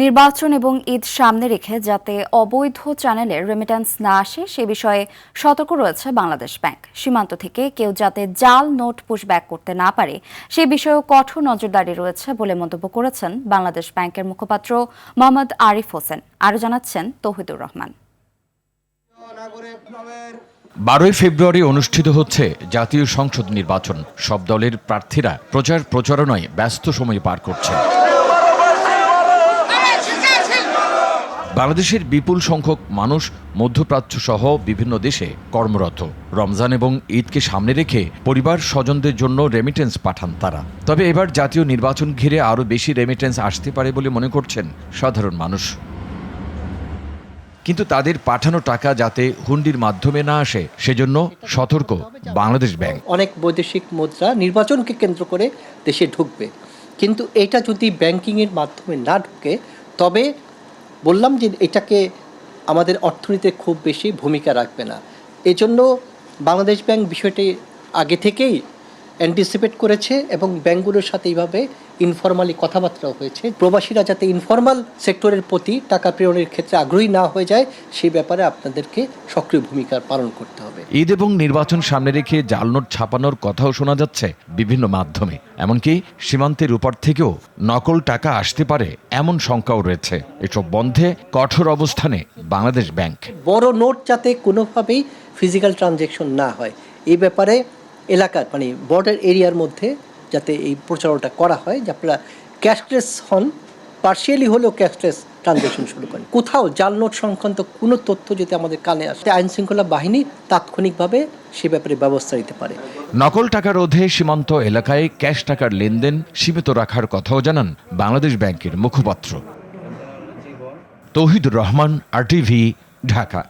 নির্বাচন এবং ঈদ সামনে রেখে যাতে অবৈধ চ্যানেলে রেমিট্যান্স না আসে সে বিষয়ে সতর্ক রয়েছে বাংলাদেশ ব্যাংক। সীমান্ত থেকে কেউ যাতে জাল নোট পুশব্যাক করতে না পারে সে বিষয়েও কঠোর নজরদারি রয়েছে বলে মন্তব্য করেছেন বাংলাদেশ ব্যাংকের মুখপাত্র মোহাম্মদ আরিফ হোসেন। আরও জানাচ্ছেন তৌহিদুর রহমান। 12 ফেব্রুয়ারি অনুষ্ঠিত হচ্ছে জাতীয় সংসদ নির্বাচন। সব দলের প্রার্থীরা প্রচারণায় ব্যস্ত সময় পার করছেন। বাংলাদেশের বিপুল সংখ্যক মানুষ মধ্যপ্রাচ্য সহ বিভিন্ন দেশে কর্মরত। রমজান এবং ঈদকে সামনে রেখে পরিবার স্বজনদের জন্য রেমিটেন্স পাঠান তারা। তবে এবার জাতীয় নির্বাচন ঘিরে আরও বেশি রেমিটেন্স আসতে পারে বলে মনে করছেন সাধারণ মানুষ। কিন্তু তাদের পাঠানো টাকা যাতে হুন্ডির মাধ্যমে না আসে সেজন্য সতর্ক বাংলাদেশ ব্যাংক। অনেক বৈদেশিক মুদ্রা নির্বাচনকে কেন্দ্র করে দেশে ঢুকবে, কিন্তু এটা যদি ব্যাংকিংয়ের মাধ্যমে না ঢুকে তবে বললাম যে এটাকে আমাদের অর্থনীতিতে খুব বেশি ভূমিকা রাখবে না। এজন্য বাংলাদেশ ব্যাংক বিষয়টি আগে থেকেই অ্যান্টিসিপেট করেছে এবং ব্যাংকগুলোর সাথে এইভাবে ইনফরমালি কথাবার্তা হয়েছে। প্রবাসীরা যাতে ইনফরমাল সেক্টরের প্রতি টাকা প্রেরণের ক্ষেত্রে আগ্রহী না হয়ে যায় সেই ব্যাপারে আপনাদেরকে সক্রিয় ভূমিকা পালন করতে হবে। ঈদ এবং নির্বাচন সামনে রেখে জাল নোট ছাপানোর কথাও শোনা যাচ্ছে বিভিন্ন মাধ্যমে। এমনকি সীমান্তের উপর থেকেও নকল টাকা আসতে পারে এমন শঙ্কাও রয়েছে। এসব বন্ধে কঠোর অবস্থানে বাংলাদেশ ব্যাংক। বড় নোট যাতে কোনোভাবেই ফিজিক্যাল ট্রানজ্যাকশন না হয় এই ব্যাপারে এলাকার বর্ডার এরিয়ার মধ্যে যাতে এই প্রচারণাটা করা হয়, যে আপনারা ক্যাশলেস হন, পার্শিয়ালি হলেও ক্যাশলেস ট্রানজ্যাকশন শুরু করেন। কোথাও জাল নোট সংক্রান্ত কোনো তথ্য যদি আমাদের কানে আসে আইন শৃঙ্খলা বাহিনী তাৎক্ষণিকভাবে সে ব্যাপারে ব্যবস্থা নিতে পারে। নকল টাকা রোধে সীমান্ত এলাকায় ক্যাশ টাকার লেনদেন সীমিত রাখার কথাও জানান বাংলাদেশ ব্যাংকের মুখপাত্র। তৌহিদুর রহমান, RTV, ঢাকা।